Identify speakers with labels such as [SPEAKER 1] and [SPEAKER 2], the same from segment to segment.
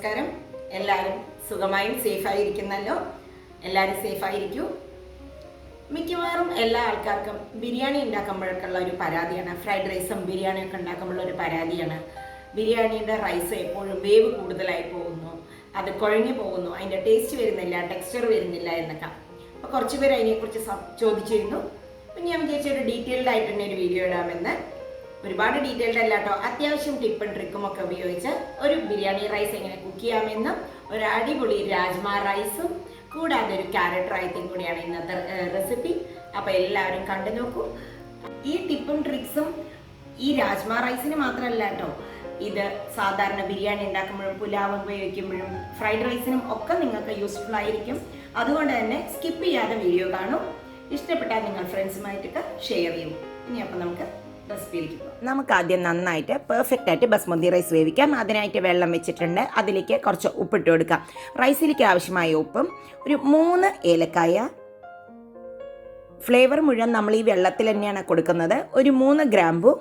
[SPEAKER 1] നമസ്കാരം. എല്ലാവരും സുഖമായും സേഫായിരിക്കുന്നല്ലോ. എല്ലാവരും സേഫായിരിക്കൂ. മിക്കവാറും എല്ലാ ആൾക്കാർക്കും ബിരിയാണി ഉണ്ടാക്കുമ്പോഴൊക്കെയുള്ള ഒരു പരാതിയാണ്, ഫ്രൈഡ് റൈസും ബിരിയാണിയൊക്കെ ഉണ്ടാക്കുമ്പോഴുള്ള ഒരു പരാതിയാണ്, ബിരിയാണിയുടെ റൈസ് എപ്പോഴും വേവ് കൂടുതലായി പോകുന്നു, അത് കുഴഞ്ഞു പോകുന്നു, അതിൻ്റെ ടേസ്റ്റ് വരുന്നില്ല, ടെക്സ്ചർ വരുന്നില്ല എന്നൊക്കെ. അപ്പോൾ കുറച്ച് പേര് അതിനെക്കുറിച്ച് ചോദിച്ചിരുന്നു. അപ്പം ഞാൻ വിചാരിച്ച ഒരു ഡീറ്റെയിൽഡ് ആയിട്ട് തന്നെ ഒരു വീഡിയോ ഇടാമെന്ന്. ഒരുപാട് ഡീറ്റെയിൽഡ് അല്ല കേട്ടോ, അത്യാവശ്യം ടിപ്പും ട്രിക്കും ഒക്കെ ഉപയോഗിച്ച് ഒരു ബിരിയാണി റൈസ് എങ്ങനെ കുക്ക് ചെയ്യാമെന്നും ഒരു അടിപൊളി രാജ്മ റൈസും കൂടാതെ ഒരു ക്യാരറ്റ് റൈത്തയും കൂടിയാണ് ഇന്നത്തെ റെസിപ്പി. അപ്പോൾ എല്ലാവരും കണ്ടു നോക്കൂ. ഈ ടിപ്പും ട്രിക്സും ഈ രാജ്മ റൈസിന് മാത്രമല്ല കേട്ടോ, ഇത് സാധാരണ ബിരിയാണി ഉണ്ടാക്കുമ്പോഴും പുലാവ് ഉപയോഗിക്കുമ്പോഴും ഫ്രൈഡ് റൈസിനും ഒക്കെ നിങ്ങൾക്ക് യൂസ്ഫുൾ ആയിരിക്കും. അതുകൊണ്ട് തന്നെ സ്കിപ്പ് ചെയ്യാതെ വീഡിയോ കാണും. ഇഷ്ടപ്പെട്ടാൽ നിങ്ങൾ ഫ്രണ്ട്സുമായിട്ടൊക്കെ ഷെയർ ചെയ്യും. ഇനി അപ്പോൾ നമുക്ക് നമുക്ക് ആദ്യം നന്നായിട്ട് പെർഫെക്റ്റ് ആയിട്ട് ബസ്മതി റൈസ് വേവിക്കാം. അതിനായിട്ട് വെള്ളം വെച്ചിട്ടുണ്ട്. അതിലേക്ക് കുറച്ച് ഉപ്പിട്ട് കൊടുക്കാം. റൈസിലേക്ക് ആവശ്യമായ ഉപ്പും ഒരു 3 ഏലക്കായ, ഫ്ലേവർ മുഴുവൻ നമ്മൾ ഈ വെള്ളത്തിൽ തന്നെയാണ് കൊടുക്കുന്നത്. ഒരു 3 ഗ്രാമ്പു,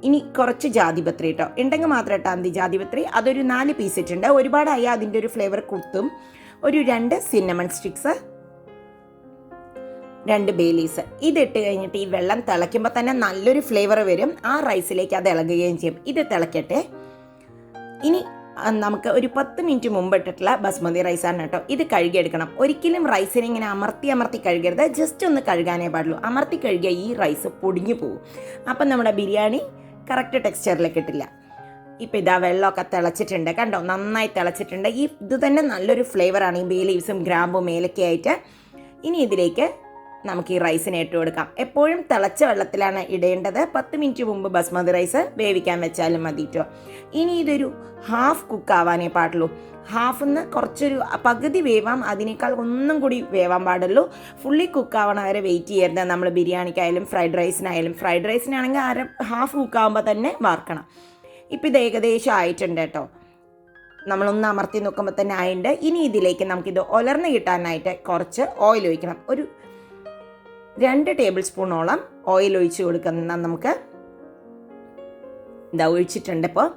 [SPEAKER 1] ഇനി കുറച്ച് ജാതിപത്രി കേട്ടോ, ഉണ്ടെങ്കിൽ മാത്രം ഇട്ടാൽ മതി ജാതിപത്രി. അതൊരു 4 പീസ് ഇട്ടുണ്ട്. ഒരുപാടായി അതിൻ്റെ ഒരു ഫ്ലേവർ കുത്തും. ഒരു 2 സിന്നമൺ സ്റ്റിക്സ്, 2 ബേ ലീവ്സ്. ഇതിട്ട് കഴിഞ്ഞിട്ട് ഈ വെള്ളം തിളയ്ക്കുമ്പോൾ തന്നെ നല്ലൊരു ഫ്ലേവർ വരും. ആ റൈസിലേക്ക് അത് ഇളകുകയും ചെയ്യും. ഇത് തിളയ്ക്കട്ടെ. ഇനി നമുക്ക് ഒരു 10 മിനിറ്റ് മുമ്പ് ഇട്ടിട്ടുള്ള ബസ്മതി റൈസാണ് കേട്ടോ. ഇത് കഴുകിയെടുക്കണം. ഒരിക്കലും റൈസിനെ ഇങ്ങനെ അമർത്തി കഴുകരുത്. ജസ്റ്റ് ഒന്ന് കഴുകാനേ പാടുള്ളൂ. അമർത്തി കഴുകിയ ഈ റൈസ് പൊടിഞ്ഞു പോകും. അപ്പം നമ്മുടെ ബിരിയാണി കറക്റ്റ് ടെക്സ്ചറിലേക്ക് കിട്ടില്ല. ഇപ്പം ഇതാ വെള്ളമൊക്കെ തിളച്ചിട്ടുണ്ട് കണ്ടോ, നന്നായി തിളച്ചിട്ടുണ്ട്. ഇത് തന്നെ നല്ലൊരു ഫ്ലേവറാണ്, ഈ ബേ ലീവ്സും ഗ്രാമ്പും ഏലക്കയായിട്ട്. ഇനി ഇതിലേക്ക് നമുക്ക് ഈ റൈസിനെ ഇട്ട് കൊടുക്കാം. എപ്പോഴും തിളച്ച വെള്ളത്തിലാണ് ഇടേണ്ടത്. 10 മിനിറ്റ് മുമ്പ് ബസ്മതി റൈസ് വേവിക്കാൻ വെച്ചാലും മതിട്ടോ. ഇനി ഇതൊരു ഹാഫ് കുക്ക് ആവാനേ പാടുള്ളൂ. ഹാഫിന്ന് കുറച്ചൊരു പകുതി വേവാം, അതിനേക്കാൾ ഒന്നും കൂടി വേവാൻ പാടുള്ളൂ. ഫുള്ളി കുക്ക് ആവണ വരെ വെയിറ്റ് ചെയ്യരുത്. നമ്മൾ ബിരിയാണിക്കായാലും ഫ്രൈഡ് റൈസിനാണെങ്കിൽ ഹാഫ് കുക്ക് ആകുമ്പോൾ തന്നെ വാർക്കണം. ഇപ്പം ഇത് ഏകദേശം ആയിട്ടുണ്ട് കേട്ടോ. നമ്മളൊന്ന് അമർത്തി നോക്കുമ്പോൾ തന്നെ ആയിട്ടുണ്ട്. ഇനി ഇതിലേക്ക് നമുക്കിത് ഒലർന്ന് കിട്ടാനായിട്ട് കുറച്ച് ഓയിൽ ഒഴിക്കണം. ഒരു 2 ടേബിൾ സ്പൂണോളം ഓയിൽ ഒഴിച്ച് കൊടുക്കുന്ന നമുക്ക് ഇതാ ഒഴിച്ചിട്ടുണ്ട്. ഇപ്പോൾ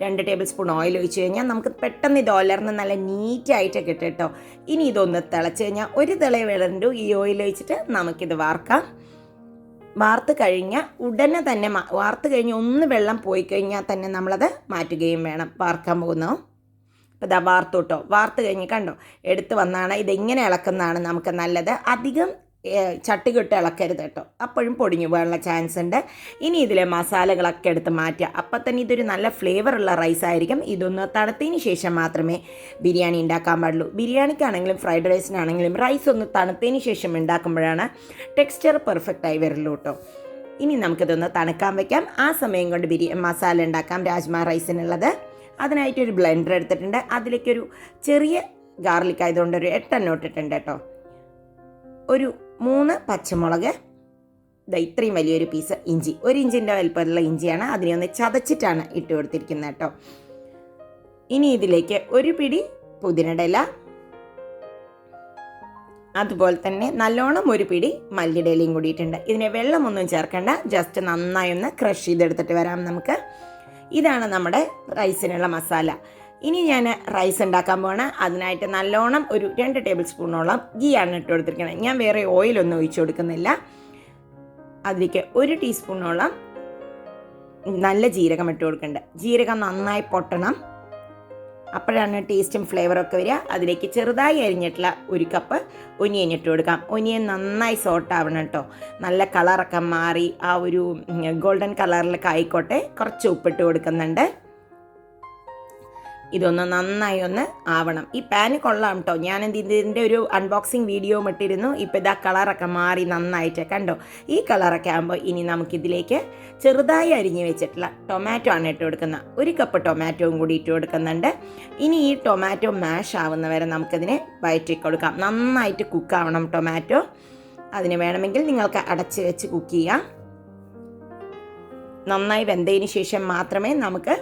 [SPEAKER 1] 2 ടേബിൾ സ്പൂൺ ഓയിൽ ഒഴിച്ച് കഴിഞ്ഞാൽ നമുക്ക് പെട്ടെന്ന് ഇത് ഒലർന്ന് നല്ല നീറ്റായിട്ട് കിട്ടും കേട്ടോ. ഇനി ഇതൊന്ന് തിളച്ച് കഴിഞ്ഞാൽ ഒരു തിള വിളണ്ടു ഈ ഓയിൽ ഒഴിച്ചിട്ട് നമുക്കിത് വാർക്കാം. വാർത്ത് കഴിഞ്ഞാൽ ഉടനെ തന്നെ വാർത്ത് കഴിഞ്ഞ് ഒന്ന് വെള്ളം പോയി കഴിഞ്ഞാൽ തന്നെ നമ്മളത് മാറ്റുകയും വേണം. വാർക്കാൻ പോകുന്നു. അപ്പോൾ ഇതാ വാർത്തു കേട്ടോ. വാർത്ത് കഴിഞ്ഞ് കണ്ടോ എടുത്ത് വന്നാണ്. ഇതെങ്ങനെ ഇളക്കുന്നതാണ് നമുക്ക് നല്ലത്. അധികം ചട്ടി കെട്ട് ഇളക്കരുത് കേട്ടോ, അപ്പോഴും പൊടിഞ്ഞു പോകാനുള്ള ചാൻസ് ഉണ്ട്. ഇനി ഇതിലെ മസാലകളൊക്കെ എടുത്ത് മാറ്റുക. അപ്പം തന്നെ ഇതൊരു നല്ല ഫ്ലേവറുള്ള റൈസായിരിക്കും. ഇതൊന്ന് തണുത്തതിന് ശേഷം മാത്രമേ ബിരിയാണി ഉണ്ടാക്കാൻ പാടുള്ളൂ. ബിരിയാണിക്കാണെങ്കിലും ഫ്രൈഡ് റൈസിനാണെങ്കിലും റൈസ് ഒന്ന് തണുത്തതിന് ശേഷം ഉണ്ടാക്കുമ്പോഴാണ് ടെക്സ്ചർ പെർഫെക്റ്റായി വരുള്ളൂ കേട്ടോ. ഇനി നമുക്കിതൊന്ന് തണുക്കാൻ വയ്ക്കാം. ആ സമയം കൊണ്ട് മസാല ഉണ്ടാക്കാം രാജ്മ റൈസിനുള്ളത്. അതിനായിട്ടൊരു ബ്ലെൻഡർ എടുത്തിട്ടുണ്ട്. അതിലേക്കൊരു ചെറിയ ഗാർലിക് ആയതുകൊണ്ട് ഒരു 8 എണ്ണം ഇട്ടിട്ടുണ്ട് കേട്ടോ. ഒരു 3 പച്ചമുളക്, ഇത്രയും വലിയൊരു പീസ് ഇഞ്ചി, 1 ഇഞ്ചിൻ്റെ വലുപ്പമുള്ള ഇഞ്ചിയാണ്. അതിനെ ഒന്ന് ചതച്ചിട്ടാണ് ഇട്ട് കൊടുത്തിരിക്കുന്നത് കേട്ടോ. ഇനി ഇതിലേക്ക് ഒരു പിടി പുതിനയുടെ ഇല, അതുപോലെ തന്നെ നല്ലോണം ഒരു പിടി മല്ലിയുടെ ഇലയും കൂടിയിട്ടുണ്ട്. ഇതിനെ വെള്ളമൊന്നും ചേർക്കേണ്ട, ജസ്റ്റ് നന്നായി ഒന്ന് ക്രഷ് ചെയ്തെടുത്തിട്ട് വരാം നമുക്ക്. ഇതാണ് നമ്മുടെ റൈസിനുള്ള മസാല. ഇനി ഞാൻ റൈസ് ഉണ്ടാക്കാൻ പോവാണ്. അതിനായിട്ട് നല്ലോണം ഒരു 2 ടേബിൾ സ്പൂണോളം ഗീ ആണ് ഇട്ട് കൊടുത്തിരിക്കുന്നത്. ഞാൻ വേറെ ഓയിലൊന്നും ഒഴിച്ചു കൊടുക്കുന്നില്ല. അതിലേക്ക് 1 ടീസ്പൂണോളം നല്ല ജീരകം ഇട്ട് കൊടുക്കേണ്ടത്. ജീരകം നന്നായി പൊട്ടണം, അപ്പോഴാണ് ടേസ്റ്റും ഫ്ലേവറൊക്കെ വരിക. അതിലേക്ക് ചെറുതായി അരിഞ്ഞിട്ടുള്ള 1 കപ്പ് ഒനിയൻ ഇട്ട് കൊടുക്കാം. ഒനിയൻ നന്നായി സോട്ടാവണം കേട്ടോ. നല്ല കളറൊക്കെ മാറി ആ ഒരു ഗോൾഡൻ കളറിലൊക്കെ ആയിക്കോട്ടെ. കുറച്ച് ഉപ്പിട്ട് കൊടുക്കുന്നുണ്ട്. ഇതൊന്ന് നന്നായി ഒന്ന് ആവണം. ഈ പാന് കൊള്ളാം കേട്ടോ. ഞാൻ ഇതിൻ്റെ ഒരു അൺബോക്സിങ് വീഡിയോ ഇട്ടിരുന്നു. ഇപ്പോൾ ഇതാ കളറൊക്കെ മാറി നന്നായിട്ട് കണ്ടോ. ഈ കളറൊക്കെ ആകുമ്പോൾ ഇനി നമുക്കിതിലേക്ക് ചെറുതായി അരിഞ്ഞ് വെച്ചിട്ടുള്ള ടൊമാറ്റോ ആണ് ഇട്ട് കൊടുക്കുന്നത്. 1 കപ്പ് ടൊമാറ്റോയും കൂടി ഇട്ട് കൊടുക്കുന്നുണ്ട്. ഇനി ഈ ടൊമാറ്റോ മാഷ് ആവുന്നവരെ നമുക്കതിനെ വഴറ്റി കൊടുക്കാം. നന്നായിട്ട് കുക്കാവണം ടൊമാറ്റോ. അതിന് വേണമെങ്കിൽ നിങ്ങൾക്ക് അടച്ച് വെച്ച് കുക്ക് ചെയ്യാം. നന്നായി വെന്തതിന് ശേഷം മാത്രമേ നമുക്ക്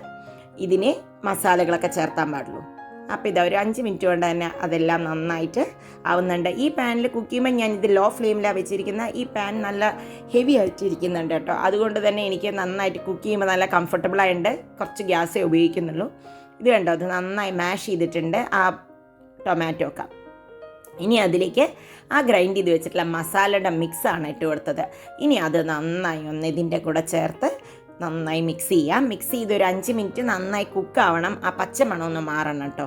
[SPEAKER 1] ഇതിന് മസാലകളൊക്കെ ചേർത്താൻ പാടുള്ളൂ. അപ്പോൾ ഇതാ ഒരു 5 മിനിറ്റ് കൊണ്ട് തന്നെ അതെല്ലാം നന്നായിട്ട് ആവുന്നുണ്ട്. ഈ പാനിൽ കുക്ക് ചെയ്യുമ്പോൾ ഞാനിത് ലോ ഫ്ലെയിമിലാണ് വെച്ചിരിക്കുന്ന. ഈ പാൻ നല്ല ഹെവി ആയിട്ടിരിക്കുന്നുണ്ട് കേട്ടോ. അതുകൊണ്ട് തന്നെ എനിക്ക് നന്നായിട്ട് കുക്ക് ചെയ്യുമ്പോൾ നല്ല കംഫർട്ടബിളായിട്ട് കുറച്ച് ഗ്യാസേ ഉപയോഗിക്കുന്നുള്ളൂ. ഇത് കണ്ടോ, അത് നന്നായി മാഷ് ചെയ്തിട്ടുണ്ട് ആ ടൊമാറ്റോ ഒക്കെ. ഇനി അതിലേക്ക് ആ ഗ്രൈൻഡ് ചെയ്ത് വെച്ചിട്ടുള്ള മസാലയുടെ മിക്സാണ് ഇട്ട് കൊടുത്തത്. ഇനി അത് നന്നായി ഒന്ന് ഇതിൻ്റെ കൂടെ ചേർത്ത് നന്നായി മിക്സ് ചെയ്യാം. മിക്സ് ചെയ്ത് ഒരു 5 മിനിറ്റ് നന്നായി കുക്കാവണം. ആ പച്ചമണം ഒന്ന് മാറണം കേട്ടോ.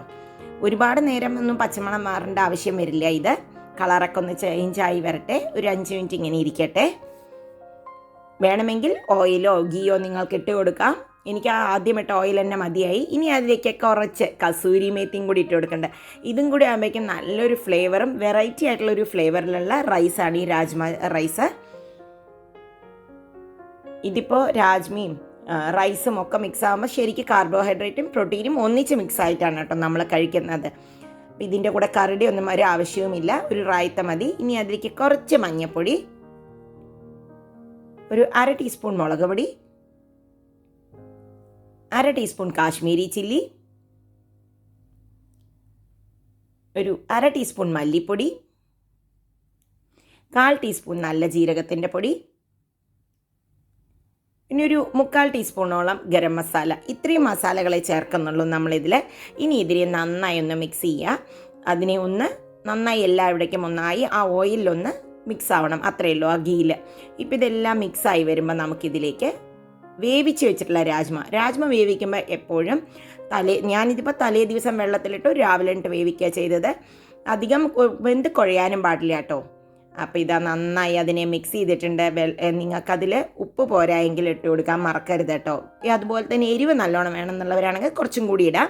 [SPEAKER 1] ഒരുപാട് നേരം ഒന്നും പച്ചമണം മാറേണ്ട ആവശ്യം വരില്ല. ഇത് കളറൊക്കെ ഒന്ന് ചേഞ്ചായി വരട്ടെ. ഒരു 5 മിനിറ്റ് ഇങ്ങനെ ഇരിക്കട്ടെ. വേണമെങ്കിൽ ഓയിലോ ഗീയോ നിങ്ങൾക്ക് ഇട്ട് കൊടുക്കാം. എനിക്ക് ആദ്യമായിട്ട് ഓയിൽ തന്നെ മതിയായി. ഇനി അതിലേക്ക് കുറച്ച് കസൂരി മേത്തിയും കൂടി ഇട്ട് കൊടുക്കേണ്ടത്. ഇതും കൂടി ആകുമ്പോഴേക്കും നല്ലൊരു ഫ്ലേവറും വെറൈറ്റി ആയിട്ടുള്ളൊരു ഫ്ലേവറിലുള്ള റൈസാണ് ഈ രാജ്മ റൈസ്. ഇതിപ്പോൾ രാജ്മയും റൈസും ഒക്കെ മിക്സ് ആകുമ്പോൾ ശരിക്കും കാർബോഹൈഡ്രേറ്റും പ്രോട്ടീനും ഒന്നിച്ച് മിക്സ് ആയിട്ടാണ് കേട്ടോ നമ്മൾ കഴിക്കുന്നത്. ഇതിൻ്റെ കൂടെ കറിടി ഒന്നും ഒരു ആവശ്യവുമില്ല. ഒരു റായ്ത്ത മതി. ഇനി അതിലേക്ക് കുറച്ച് മഞ്ഞൾപ്പൊടി, ഒരു 1/2 ടീസ്പൂൺ മുളക് പൊടി, 1/2 ടീസ്പൂൺ കാശ്മീരി ചില്ലി, ഒരു 1/2 ടീസ്പൂൺ മല്ലിപ്പൊടി, 1/4 ടീസ്പൂൺ നല്ല ജീരകത്തിൻ്റെ പൊടി, ഇനി ഒരു 1/4 ടീസ്പൂണോളം ഗരം മസാല. ഇത്രയും മസാലകളെ ചേർക്കുന്നുള്ളൂ നമ്മളിതിൽ. ഇനി ഇതിനെ നന്നായി ഒന്ന് മിക്സ് ചെയ്യുക. അതിനെ ഒന്ന് നന്നായി എല്ലാവിടേക്കും ഒന്നായി ആ ഓയിലൊന്ന് മിക്സ് ആവണം. അത്രയേ ഉള്ളൂ, ആ ഗീയിൽ. ഇപ്പം ഇതെല്ലാം മിക്സായി വരുമ്പോൾ നമുക്കിതിലേക്ക് വേവിച്ച് വെച്ചിട്ടുള്ള രാജ്മ വേവിക്കുമ്പോൾ എപ്പോഴും ഞാനിതിപ്പോൾ തലേ ദിവസം വെള്ളത്തിലിട്ട് രാവിലെ ഇട്ട് വേവിക്കുക ചെയ്തത്. അധികം വെന്ത് കുഴയാനും പാടില്ല കേട്ടോ. അപ്പോൾ ഇതാ നന്നായി അതിനെ മിക്സ് ചെയ്തിട്ടുണ്ട്. നിങ്ങൾക്കതിൽ ഉപ്പ് പോരായെങ്കിൽ ഇട്ട് കൊടുക്കാൻ മറക്കരുത് കേട്ടോ. അതുപോലെ തന്നെ എരിവ് നല്ലോണം വേണമെന്നുള്ളവരാണെങ്കിൽ കുറച്ചും കൂടി ഇടാം.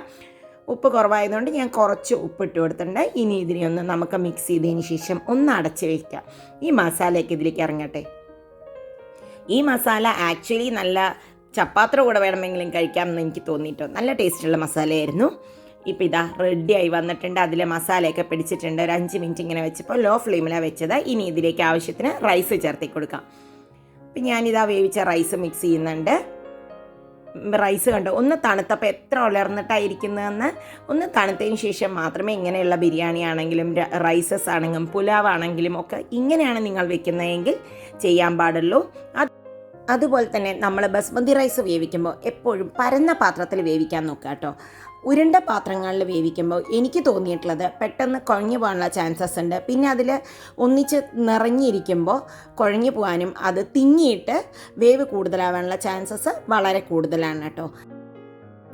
[SPEAKER 1] ഉപ്പ് കുറവായതുകൊണ്ട് ഞാൻ കുറച്ച് ഉപ്പ് ഇട്ട് കൊടുത്തിട്ടുണ്ട്. ഇനി ഇതിനെ ഒന്ന് നമുക്ക് മിക്സ് ചെയ്തതിന് ശേഷം ഒന്ന് അടച്ച് വയ്ക്കാം. ഈ മസാലയൊക്കെ ഇതിലേക്ക് ഇറങ്ങട്ടെ. ഈ മസാല ആക്ച്വലി നല്ല ചപ്പാത്തിയുടെ കൂടെ വേണമെങ്കിലും കഴിക്കാമെന്ന് എനിക്ക് തോന്നിയിട്ടോ. നല്ല ടേസ്റ്റുള്ള മസാലയായിരുന്നു. ഇപ്പോൾ ഇതാ റെഡിയായി വന്നിട്ടുണ്ട്. അതിലെ മസാലയൊക്കെ പിടിച്ചിട്ടുണ്ട്. ഒരു 5 മിനിറ്റ് ഇങ്ങനെ വെച്ചപ്പോൾ ലോ ഫ്ലെയിമിലാണ് വെച്ചത്. ഇനി ഇതിലേക്ക് ആവശ്യത്തിന് റൈസ് ചേർത്തി കൊടുക്കാം. അപ്പം ഞാനിതാ വേവിച്ച റൈസ് മിക്സ് ചെയ്യുന്നുണ്ട്. റൈസ് കണ്ടോ ഒന്ന് തണുത്തപ്പോൾ എത്ര ഉലർന്നിട്ടായിരിക്കുന്നതെന്ന്. ഒന്ന് തണുത്തതിന് ശേഷം മാത്രമേ ഇങ്ങനെയുള്ള ബിരിയാണി ആണെങ്കിലും റൈസസ് ആണെങ്കിലും പുലാവ് ആണെങ്കിലും ഒക്കെ ഇങ്ങനെയാണ് നിങ്ങൾ വെക്കുന്നതെങ്കിൽ ചെയ്യാൻ പാടുള്ളൂ. അതുപോലെ തന്നെ നമ്മൾ ബസ്മതി റൈസ് വേവിക്കുമ്പോൾ എപ്പോഴും പരന്ന പാത്രത്തിൽ വേവിക്കാൻ നോക്കുക കേട്ടോ. ഉരുണ്ട പാത്രങ്ങളിൽ വേവിക്കുമ്പോൾ എനിക്ക് തോന്നിയിട്ടുള്ളത് പെട്ടെന്ന് കുഴഞ്ഞു പോകാനുള്ള ചാൻസസ് ഉണ്ട്. പിന്നെ അതിൽ ഒന്നിച്ച് നിറഞ്ഞിരിക്കുമ്പോൾ കുഴഞ്ഞു പോകാനും അത് തിങ്ങിയിട്ട് വേവ് കൂടുതലാവാനുള്ള ചാൻസസ് വളരെ കൂടുതലാണ് കേട്ടോ.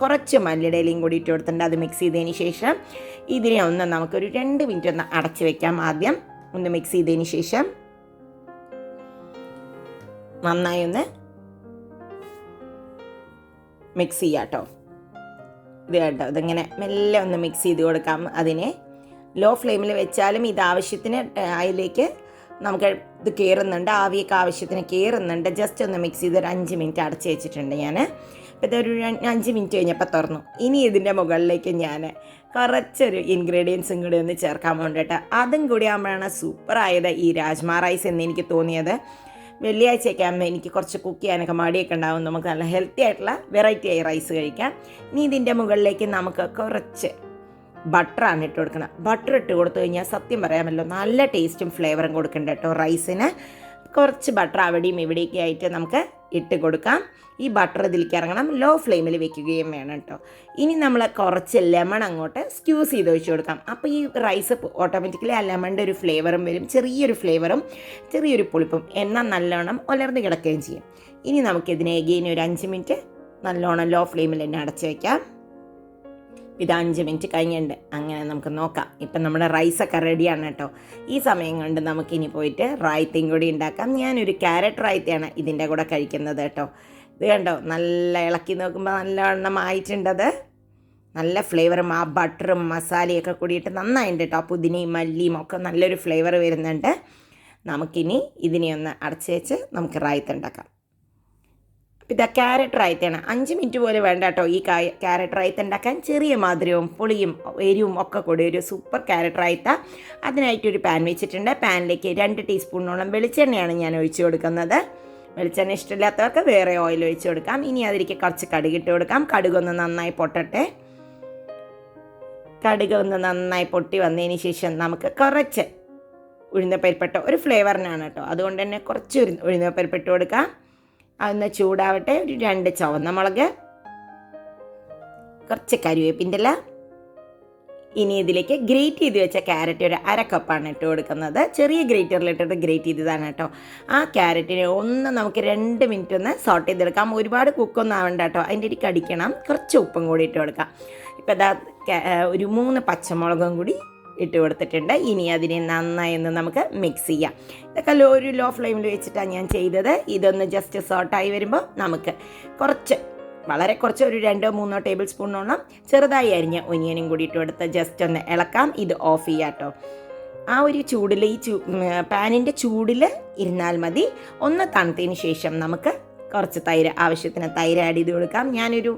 [SPEAKER 1] കുറച്ച് മല്ലിയുടെ ഇലയും കൂടി ഇട്ട് കൊടുത്തിട്ടുണ്ട്. അത് മിക്സ് ചെയ്തതിന് ശേഷം ഇതിനെ ഒന്ന് നമുക്കൊരു 2 മിനിറ്റ് ഒന്ന് അടച്ച് വെക്കാം. ആദ്യം ഒന്ന് മിക്സ് ചെയ്തതിന് ശേഷം നന്നായി ഒന്ന് മിക്സ് ചെയ്യാം കേട്ടോ. ഇത് കേട്ടോ, ഇതിങ്ങനെ മെല്ലെ ഒന്ന് മിക്സ് ചെയ്ത് കൊടുക്കാം. അതിനെ ലോ ഫ്ലെയിമിൽ വെച്ചാലും ഇത് ആവശ്യത്തിന് അതിലേക്ക് നമുക്ക് ഇത് കയറുന്നുണ്ട്. ആവിയൊക്കെ ആവശ്യത്തിന് കയറുന്നുണ്ട്. ജസ്റ്റ് ഒന്ന് മിക്സ് ചെയ്ത് ഒരു 5 മിനിറ്റ് അടച്ച് വെച്ചിട്ടുണ്ട് ഞാൻ. അപ്പോൾ ഇതൊരു 5 മിനിറ്റ് കഴിഞ്ഞപ്പോൾ തുറന്നു. ഇനി ഇതിൻ്റെ മുകളിലേക്ക് ഞാൻ കുറച്ചൊരു ഇൻഗ്രീഡിയൻസും കൂടി ഒന്ന് ചേർക്കാൻ വേണ്ടിയിട്ട് അതും കൂടി ആകുമ്പോഴാണ് സൂപ്പറായത് ഈ രാജ്മ റൈസ് എന്ന് എനിക്ക് തോന്നിയത്. വെള്ളിയാഴ്ചയൊക്കെ ആകുമ്പോൾ എനിക്ക് കുറച്ച് കുക്ക് ചെയ്യാനൊക്കെ മടിയൊക്കെ ഉണ്ടാവും. നമുക്ക് നല്ല ഹെൽത്തി ആയിട്ടുള്ള വെറൈറ്റി ആയി റൈസ് കഴിക്കാം. ഇനി ഇതിൻ്റെ മുകളിലേക്ക് നമുക്ക് കുറച്ച് ബട്ടറാണ് ഇട്ട് കൊടുക്കണം. ബട്ടർ ഇട്ട് കൊടുത്തു കഴിഞ്ഞാൽ സത്യം പറയാമല്ലോ നല്ല ടേസ്റ്റും ഫ്ലേവറും കൊടുക്കണ്ട കേട്ടോ റൈസിന്. കുറച്ച് ബട്ടർ അവിടെയും ഇവിടെയൊക്കെ ആയിട്ട് നമുക്ക് ഇട്ട് കൊടുക്കാം. ഈ ബട്ടർ ഇതിലേക്ക് ഇറങ്ങണം. ലോ ഫ്ലെയിമിൽ വെക്കുകയും വേണം കേട്ടോ. ഇനി നമ്മൾ കുറച്ച് ലെമൺ അങ്ങോട്ട് സ്ക്യൂസ് ചെയ്ത് ഒഴിച്ച് കൊടുക്കാം. അപ്പോൾ ഈ റൈസ് ഓട്ടോമാറ്റിക്കലി ആ ലെമണിൻ്റെ ഒരു ഫ്ലേവറും വരും. ചെറിയൊരു ഫ്ലേവറും ചെറിയൊരു പുളിപ്പും. എന്നാൽ നല്ലോണം ഉലർന്ന് കിടക്കുകയും ചെയ്യും. ഇനി നമുക്കിതിനെ എഗെയിൻ ഒരു 5 മിനിറ്റ് നല്ലോണം ലോ ഫ്ലെയിമിൽ തന്നെ അടച്ച് വയ്ക്കാം. ഇത് 5 മിനിറ്റ് കഴിഞ്ഞിട്ടുണ്ട്. അങ്ങനെ നമുക്ക് നോക്കാം. ഇപ്പം നമ്മുടെ റൈസൊക്കെ റെഡിയാണ് കേട്ടോ. ഈ സമയം കൊണ്ട് നമുക്കിനി പോയിട്ട് റായ്ത്തയും കൂടി ഉണ്ടാക്കാം. ഞാനൊരു ക്യാരറ്റ് റായ്ത്തയാണ് ഇതിൻ്റെ കൂടെ കഴിക്കുന്നത് കേട്ടോ. ഇത് കണ്ടോ, നല്ല ഇളക്കി നോക്കുമ്പോൾ നല്ലവണ്ണം ആയിട്ടുണ്ടത്. നല്ല ഫ്ലേവറും ആ ബട്ടറും മസാലയൊക്കെ കൂടിയിട്ട് നന്നായിട്ടുണ്ട് കേട്ടോ. പുതിനയും മല്ലിയും ഒക്കെ നല്ലൊരു ഫ്ലേവർ വരുന്നുണ്ട്. നമുക്കിനി ഇതിനെ ഒന്ന് അടച്ച് വെച്ച് നമുക്ക് റായ്ത്ത ഉണ്ടാക്കാം. ഇതാ ക്യാരറ്റ് റായ്ത്തയാണ്. 5 മിനിറ്റ് പോലെ വേണ്ട കേട്ടോ ഈ ക്യാരറ്റ് റായ്ത്ത ഉണ്ടാക്കാൻ. ചെറിയ മധുരവും പുളിയും എരിവും ഒക്കെ കൂടി ഒരു സൂപ്പർ ക്യാരറ്റ് റായ്ത്ത. അതിനായിട്ടൊരു പാൻ വെച്ചിട്ടുണ്ട്. പാനിലേക്ക് 2 ടീസ്പൂണോളം വെളിച്ചെണ്ണയാണ് ഞാൻ ഒഴിച്ചു കൊടുക്കുന്നത്. വെളിച്ചെണ്ണ ഇഷ്ടമില്ലാത്തവർക്ക് വേറെ ഓയിൽ ഒഴിച്ച് കൊടുക്കാം. ഇനി അതിലേക്ക് കുറച്ച് കടുകിട്ട് കൊടുക്കാം. കടുകൊന്ന് നന്നായി പൊട്ടട്ടെ. കടുക് ഒന്ന് നന്നായി പൊട്ടി വന്നതിന് ശേഷം നമുക്ക് കുറച്ച് ഉഴുന്നപ്പരിപ്പിട്ട് ഒരു ഫ്ലേവറിനാണ് കേട്ടോ, അതുകൊണ്ട് തന്നെ കുറച്ച് ഉഴുന്നപ്പരിപ്പിട്ട് കൊടുക്കാം. അതൊന്ന് ചൂടാവട്ടെ. ഒരു 2 ചുവന്ന മുളക്, കുറച്ച് കരിവേപ്പിൻ്റെ ഇല. ഇനി ഇതിലേക്ക് ഗ്രേറ്റ് ചെയ്ത് വെച്ച ക്യാരറ്റ് ഒരു 1/2 കപ്പാണ് ഇട്ട് കൊടുക്കുന്നത്. ചെറിയ ഗ്രേറ്ററിലിട്ടിട്ട് ഗ്രേറ്റ് ചെയ്തതാണ് കേട്ടോ. ആ ക്യാരറ്റിനെ ഒന്ന് നമുക്ക് 2 മിനിറ്റ് ഒന്ന് സോട്ട് ചെയ്തെടുക്കാം. ഒരുപാട് കുക്കൊന്നും ആവണ്ട കേട്ടോ, അതിൻ്റെ ഇടയ്ക്ക് അടിക്കണം. കുറച്ച് ഉപ്പും കൂടി ഇട്ട് കൊടുക്കാം. ഇപ്പോൾ ഇതാ ഒരു 3 പച്ചമുളകും കൂടി ഇട്ട് കൊടുത്തിട്ടുണ്ട്. ഇനി അതിനെ നന്നായി ഒന്ന് നമുക്ക് മിക്സ് ചെയ്യാം. ഇതൊക്കെ ഒരു ലോ ഫ്ലെയിമിൽ വെച്ചിട്ടാണ് ഞാൻ ചെയ്തത്. ഇതൊന്ന് ജസ്റ്റ് സോട്ടായി വരുമ്പോൾ നമുക്ക് വളരെ കുറച്ച് ഒരു 2-3 ടേബിൾ സ്പൂണോളം ചെറുതായി അരിഞ്ഞ ഒനിയനും കൂടി ഇട്ട് കൊടുത്ത് ജസ്റ്റ് ഒന്ന് ഇളക്കാം. ഇത് ഓഫ് ചെയ്യാം കേട്ടോ. ആ ഒരു ചൂടിൽ പാനിൻ്റെ ചൂടിൽ ഇരുന്നാൽ മതി. ഒന്ന് തണുത്തതിന് ശേഷം നമുക്ക് കുറച്ച് ആവശ്യത്തിന് തൈര് ആഡ് ചെയ്ത് കൊടുക്കാം. ഞാനൊരു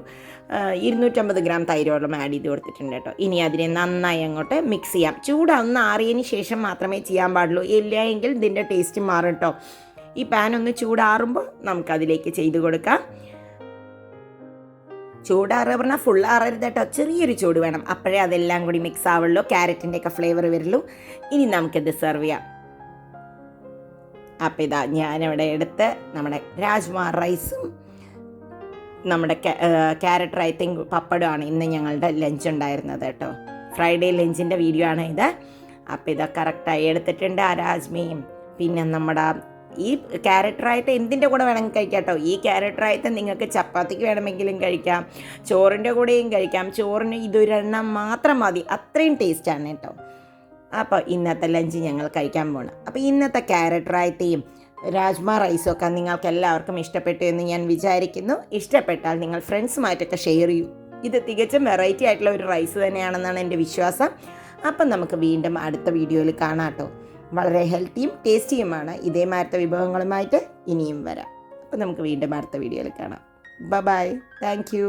[SPEAKER 1] 250 ഗ്രാം തൈരോളം ആഡ് ചെയ്ത് കൊടുത്തിട്ടുണ്ട് കേട്ടോ. ഇനി അതിനെ നന്നായി അങ്ങോട്ട് മിക്സ് ചെയ്യാം. ഒന്ന് ആറിയതിന് ശേഷം മാത്രമേ ചെയ്യാൻ പാടുള്ളൂ, ഇല്ല എങ്കിൽ ഇതിൻ്റെ ടേസ്റ്റ് മാറും കേട്ടോ. ഈ പാൻ ഒന്ന് ചൂടാറുമ്പോൾ നമുക്കതിലേക്ക് ചെയ്ത് കൊടുക്കാം. ചൂടാറുക പറഞ്ഞാൽ ഫുൾ ആറരുത് കേട്ടോ, ചെറിയൊരു ചൂട് വേണം. അപ്പോഴേ അതെല്ലാം കൂടി മിക്സ് ആവുള്ളൂ, ക്യാരറ്റിൻ്റെയൊക്കെ ഫ്ലേവർ വരുള്ളൂ. ഇനി നമുക്കിത് സെർവ് ചെയ്യാം. അപ്പോൾ ഇതാ ഞാനിവിടെ എടുത്ത് നമ്മുടെ രാജ്മ റൈസും നമ്മുടെ ക്യാരറ്റ് റൈത്തയും പപ്പടമാണ് ഇന്ന് ഞങ്ങളുടെ ലഞ്ച് ഉണ്ടായിരുന്നത് കേട്ടോ. ഫ്രൈഡേ ലഞ്ചിൻ്റെ വീഡിയോ ആണ് ഇത്. അപ്പോൾ ഇതാ കറക്റ്റായി എടുത്തിട്ടുണ്ട്. ആ രാജ്മയും പിന്നെ നമ്മുടെ ഈ ക്യാരറ്റ് റൈത്ത എന്തിൻ്റെ കൂടെ വേണമെങ്കിൽ കഴിക്കാം കേട്ടോ. ഈ ക്യാരറ്റ് റൈത്ത നിങ്ങൾക്ക് ചപ്പാത്തിക്ക് വേണമെങ്കിലും കഴിക്കാം, ചോറിൻ്റെ കൂടെയും കഴിക്കാം. ചോറിന് ഇതൊരെണ്ണം മാത്രം മതി, അത്രയും ടേസ്റ്റാണ് കേട്ടോ. അപ്പോൾ ഇന്നത്തെ ലഞ്ച് ഞങ്ങൾ കഴിക്കാൻ പോകണം. അപ്പോൾ ഇന്നത്തെ ക്യാരറ്റ് റൈത്തയും രാജ്മ റൈസും ഒക്കെ നിങ്ങൾക്ക് എല്ലാവർക്കും ഇഷ്ടപ്പെട്ടു എന്ന് ഞാൻ വിചാരിക്കുന്നു. ഇഷ്ടപ്പെട്ടാൽ നിങ്ങൾ ഫ്രണ്ട്സുമായിട്ടൊക്കെ ഷെയർ ചെയ്യൂ. ഇത് തികച്ചും വെറൈറ്റി ആയിട്ടുള്ള ഒരു റൈസ് തന്നെയാണെന്നാണ് എൻ്റെ വിശ്വാസം. അപ്പം നമുക്ക് വീണ്ടും അടുത്ത വീഡിയോയിൽ കാണാം കേട്ടോ. വളരെ ഹെൽത്തിയും ടേസ്റ്റിയുമാണ്. ഇതേമാരത്തെ വിഭവങ്ങളുമായിട്ട് ഇനിയും വരാം. അപ്പം നമുക്ക് വീണ്ടും അടുത്ത വീഡിയോയിൽ കാണാം. ബൈ. Thank you.